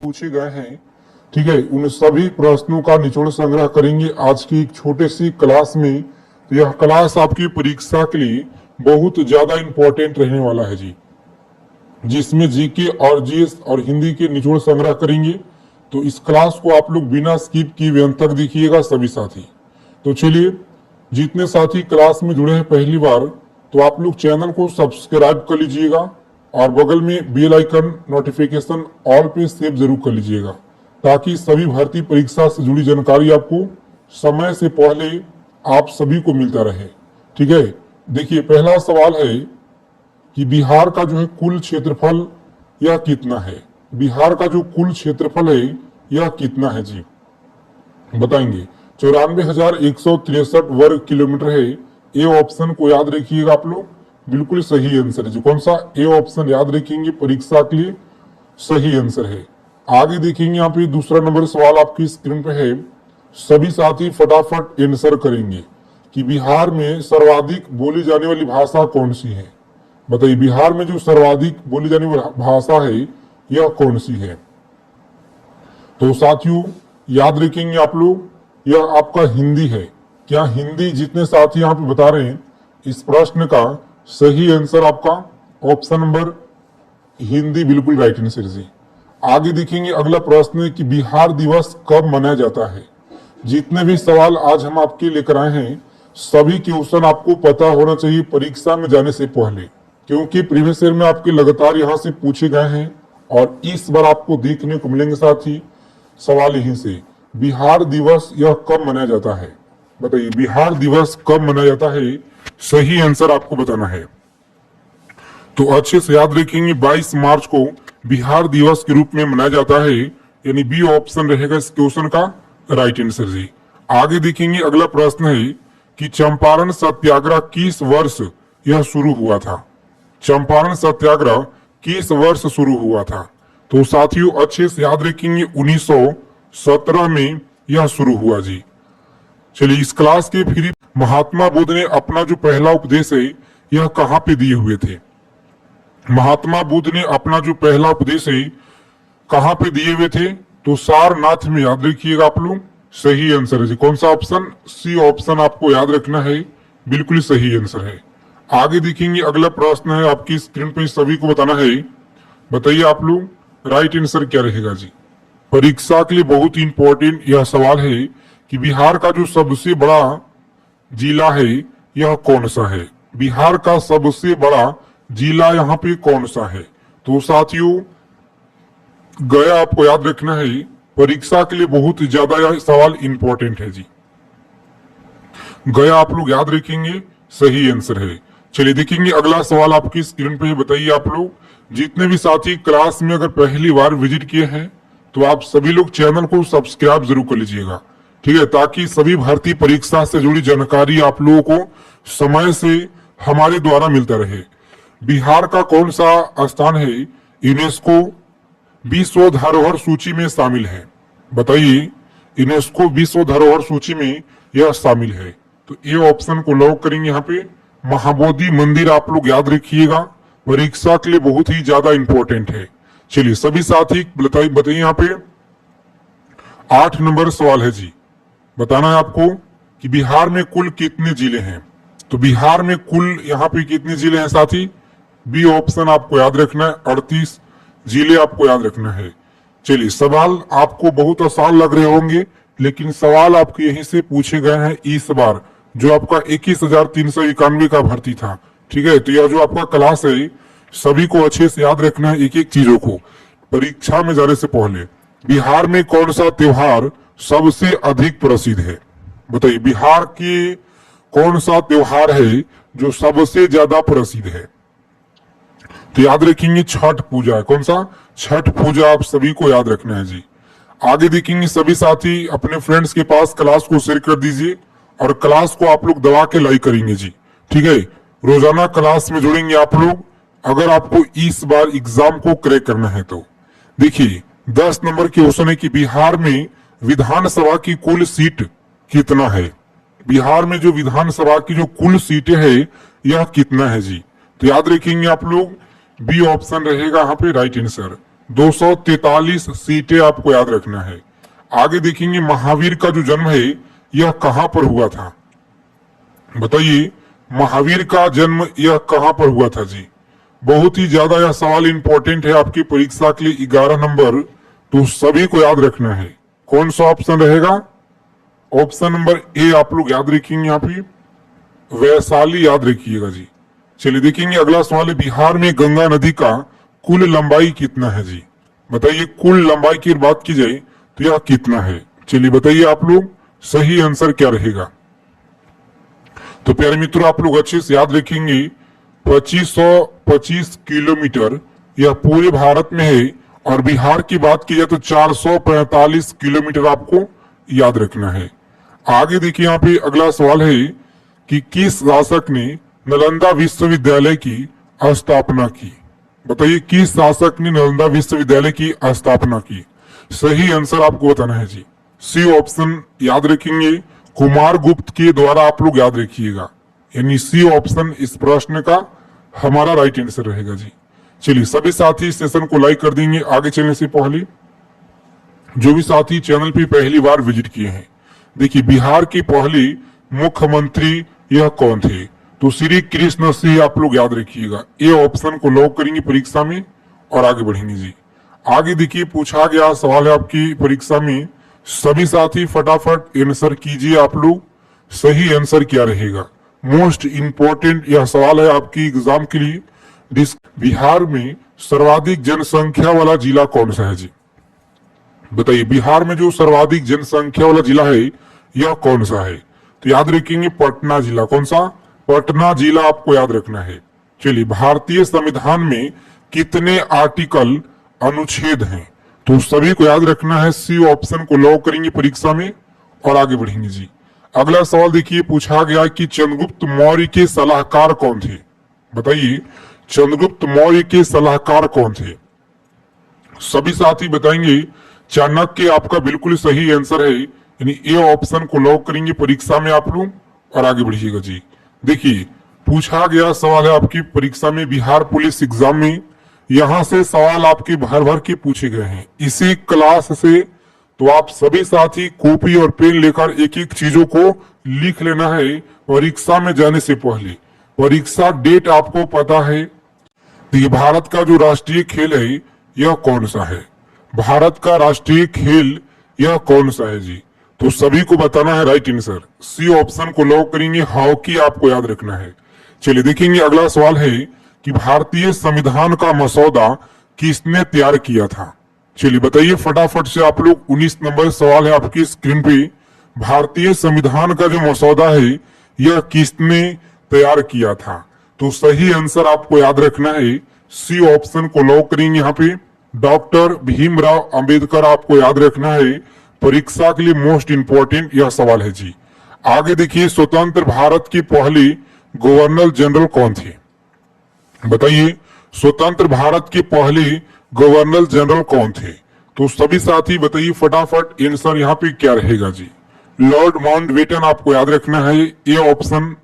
पूछे गए हैं, ठीक है, उन सभी प्रश्नों का निचोड़ संग्रह करेंगे आज की एक छोटे सी क्लास में। तो यह क्लास आपकी परीक्षा के लिए बहुत ज्यादा इंपॉर्टेंट रहने वाला है जी, जिसमें जीके और जीएस और हिंदी के निचोड़ संग्रह करेंगे। तो इस क्लास को आप लोग बिना स्किप किए अंत तक देखिएगा सभी साथी। तो चलिए, जितने साथी क्लास में जुड़े हैं पहली बार, तो आप लोग चैनल को सब्सक्राइब कर लीजिएगा और बगल में बेल आइकन नोटिफिकेशन ऑल पे सेव जरूर कर लीजिएगा, ताकि सभी भर्ती परीक्षा से जुड़ी जानकारी आपको समय से पहले आप सभी को मिलता रहे। ठीक है, देखिए पहला सवाल है कि बिहार का जो है कुल क्षेत्रफल यह कितना है। बिहार का जो कुल क्षेत्रफल है यह कितना है जी, बताएंगे। 94,163 वर्ग किलोमीटर है। ए ऑप्शन को याद रखिएगा आप लोग, बिल्कुल सही आंसर है जी। कौन सा? ए ऑप्शन याद रखेंगे, परीक्षा के लिए सही आंसर है। आगे देखेंगे यहाँ पे दूसरा नंबर सवाल आपकी स्क्रीन पे है। सभी साथी फटाफट आंसर करेंगे कि बिहार में सर्वाधिक बोली जाने वाली भाषा कौन सी है। बताइए, बिहार में जो सर्वाधिक बोली जाने वाली भाषा है यह कौन सी है। तो साथियों याद रखेंगे आप लोग, यह आपका हिंदी है। क्या हिंदी? जितने साथी यहाँ पे बता रहे हैं इस प्रश्न का सही आंसर आपका ऑप्शन नंबर हिंदी, बिल्कुल राइट आंसर जी। आगे देखेंगे अगला प्रश्न है कि बिहार दिवस कब मनाया जाता है। जितने भी सवाल आज हम आपके लेकर आए हैं सभी क्वेश्चन आपको पता होना चाहिए परीक्षा में जाने से पहले, क्योंकि प्रीवियस ईयर में आपके लगातार यहाँ से पूछे गए हैं और इस बार आपको देखने को मिलेंगे साथी सवाल यहीं से। बिहार दिवस यह कब मनाया जाता है, बताइए बिहार दिवस कब मनाया जाता है, सही आंसर आपको बताना है। तो अच्छे से याद रखेंगे 22 मार्च को बिहार दिवस के रूप में मनाया जाता है, यानी बी ऑप्शन रहेगा इस क्वेश्चन का राइट आंसर जी। आगे देखेंगे अगला प्रश्न है कि चंपारण सत्याग्रह किस वर्ष यह शुरू हुआ था। चंपारण सत्याग्रह किस वर्ष शुरू हुआ था। तो साथियों अच्छे से याद रखेंगे 1917 में यह शुरू हुआ जी। चलिए, इस क्लास के फिर महात्मा बुद्ध ने अपना जो पहला उपदेश है यह कहाँ पे दिए हुए थे। महात्मा बुद्ध ने अपना जो पहला उपदेश है कहाँ पे दिए हुए थे। तो सारनाथ में, याद रखिएगा आप लोग, सही आंसर है जी। कौन सा ऑप्शन? सी ऑप्शन आपको याद रखना है, बिल्कुल सही आंसर है। आगे देखेंगे अगला प्रश्न है आपकी स्क्रीन पे, सभी को बताना है। बताइए आप लोग राइट आंसर क्या रहेगा जी। परीक्षा के लिए बहुत इंपॉर्टेंट यह सवाल है कि बिहार का जो सबसे बड़ा जिला है यह कौन सा है। बिहार का सबसे बड़ा जिला यहाँ पे कौन सा है। तो साथियों गया आपको याद रखना है, परीक्षा के लिए बहुत ज्यादा यह सवाल इंपॉर्टेंट है जी। गया आप लोग याद रखेंगे, सही आंसर है। चलिए देखेंगे अगला सवाल आपकी स्क्रीन पे है। बताइए आप लोग, जितने भी साथी क्लास में अगर पहली बार विजिट किए हैं तो आप सभी लोग चैनल को सब्सक्राइब जरूर कर लीजिएगा, ठीक है, ताकि सभी भर्ती परीक्षा से जुड़ी जानकारी आप लोगों को समय से हमारे द्वारा मिलता रहे। बिहार का कौन सा स्थान है यूनेस्को विश्व धरोहर सूची में शामिल है। बताइए, यूनेस्को विश्व धरोहर सूची में यह शामिल है। तो ये ऑप्शन को लॉक करेंगे यहाँ पे। महाबोधि मंदिर आप लोग याद रखिएगा, परीक्षा के लिए बहुत ही ज्यादा इंपॉर्टेंट है। चलिए सभी साथी बताइए यहाँ पे 8 नंबर सवाल है जी। बताना है आपको कि बिहार में कुल कितने जिले हैं। तो बिहार में कुल यहाँ पे कितने जिले हैं साथी। बी ऑप्शन आपको याद रखना है, 38 जिले आपको याद रखना है। चलिए, सवाल आपको बहुत आसान लग रहे होंगे, लेकिन सवाल आपके यहीं से पूछे गए हैं इस बार, जो आपका 21,391 का भर्ती था। ठीक है, तो यह जो आपका क्लास है सभी को अच्छे से याद रखना है एक एक चीजों को परीक्षा में जाने से पहले। बिहार में कौन सा त्योहार सबसे अधिक प्रसिद्ध है। बताइए, बिहार के कौन सा त्योहार है जो सबसे ज्यादा प्रसिद्ध है। तो याद रखेंगे छठ पूजा है। कौन सा? छठ पूजा आप सभी को याद रखना है जी। आगे देखेंगे सभी साथी अपने फ्रेंड्स के पास क्लास को शेयर कर दीजिए और क्लास को आप लोग दबा के लाइक करेंगे जी, ठीक है। रोजाना क्लास में जुड़ेंगे आप लोग अगर आपको इस बार एग्जाम को क्रैक करना है तो। देखिए 10 नंबर के क्वेश्चन है कि बिहार में विधानसभा की कुल सीट कितना है। बिहार में जो विधानसभा की जो कुल सीटें है यह कितना है जी। तो याद रखेंगे आप लोग बी ऑप्शन रहेगा यहाँ पे राइट आंसर। 243 सीटें आपको याद रखना है। आगे देखेंगे महावीर का जो जन्म है यह कहां पर हुआ था। बताइए महावीर का जन्म यह कहां पर हुआ था जी। बहुत ही ज्यादा यह सवाल इंपॉर्टेंट है आपकी परीक्षा के लिए 11 नंबर, तो सभी को याद रखना है। कौन सा ऑप्शन रहेगा? ऑप्शन नंबर ए आप लोग याद रखेंगे, यहाँ पे वैशाली याद रखिएगा जी। चलिए देखेंगे अगला सवाल है, बिहार में गंगा नदी का कुल लंबाई कितना है जी। बताइए कुल लंबाई की बात की जाए तो यह कितना है। चलिए बताइए आप लोग सही आंसर क्या रहेगा। तो प्यारे मित्रों आप लोग अच्छे से याद रखेंगे 2525 किलोमीटर यह पूरे भारत में है, और बिहार की बात की जाए तो 445 किलोमीटर आपको याद रखना है। आगे देखिए यहाँ पे अगला सवाल है कि किस शासक ने नालंदा विश्वविद्यालय की स्थापना की। बताइए किस शासक ने नालंदा विश्वविद्यालय की स्थापना की। सही आंसर आपको बताना है जी। सी ऑप्शन याद रखेंगे, कुमार गुप्त के द्वारा आप लोग याद रखिएगा, यानी सी ऑप्शन इस प्रश्न का हमारा राइट आंसर रहेगा जी। चलिए सभी साथी इस सेशन को लाइक कर देंगे। आगे चलने से पहले जो भी साथी चैनल पे पहली बार विजिट किए हैं, देखिए बिहार के पहले मुख्यमंत्री यह कौन थे, तो श्री कृष्ण सिंह आप लोग याद रखिएगा। ये ऑप्शन को लॉक करेंगे परीक्षा में और आगे बढ़ेंगे जी। आगे देखिए पूछा गया सवाल है आपकी परीक्षा में, सभी साथी फटाफट आंसर कीजिए आप लोग। सही आंसर क्या रहेगा? मोस्ट इंपॉर्टेंट यह सवाल है आपकी एग्जाम के लिए। बिहार में सर्वाधिक जनसंख्या वाला जिला कौन सा है जी। बताइए बिहार में जो सर्वाधिक जनसंख्या वाला जिला है यह कौन सा है, तो याद रखेंगे पटना जिला। कौन सा? पटना जिला आपको याद रखना है। चलिए भारतीय संविधान में कितने आर्टिकल अनुच्छेद हैं, तो सभी को याद रखना है। सी ऑप्शन को लॉक करेंगे परीक्षा में और आगे बढ़ेंगे जी। अगला सवाल देखिए पूछा गया कि चंद्रगुप्त मौर्य के सलाहकार कौन थे। बताइए चंद्रगुप्त मौर्य के सलाहकार कौन थे। सभी साथी बताएंगे चाणक्य आपका बिल्कुल सही आंसर है, यानी ए ऑप्शन को लॉक करेंगे परीक्षा में आप लोग और आगे बढ़िएगा जी। देखिए पूछा गया सवाल है आपकी परीक्षा में बिहार पुलिस एग्जाम में, यहां से सवाल आपके भर भर के पूछे गए हैं इसी क्लास से। तो आप सभी साथी कॉपी और पेन लेकर एक एक चीजों को लिख लेना है परीक्षा में जाने से पहले। परीक्षा डेट आपको पता है। तो ये भारत का जो राष्ट्रीय खेल है यह कौन सा है, भारत का राष्ट्रीय खेल यह कौन सा है जी। तो सभी को बताना है राइट आंसर। सी ऑप्शन को लॉक करेंगे, हॉकी आपको याद रखना है। चलिए देखेंगे अगला सवाल है कि भारतीय संविधान का मसौदा किसने तैयार किया था। चलिए बताइए फटाफट से आप लोग। 19 नंबर सवाल है आपकी स्क्रीन पे, भारतीय संविधान का जो मसौदा है यह किसने तैयार किया था। तो सही आंसर आपको याद रखना है। सी ऑप्शन को लॉक करेंगे यहाँ पे, डॉक्टर भीमराव अंबेडकर आपको याद रखना है। परीक्षा के लिए मोस्ट इंपॉर्टेंट यह सवाल है जी। आगे देखिए स्वतंत्र भारत के पहले गवर्नर जनरल कौन थे। बताइए स्वतंत्र भारत के पहले गवर्नर जनरल कौन थे। तो सभी साथी बताइए फटाफट आंसर यहाँ पे क्या रहेगा जी। लॉर्ड माउंटबेटन आपको याद रखना है। ये ऑप्शन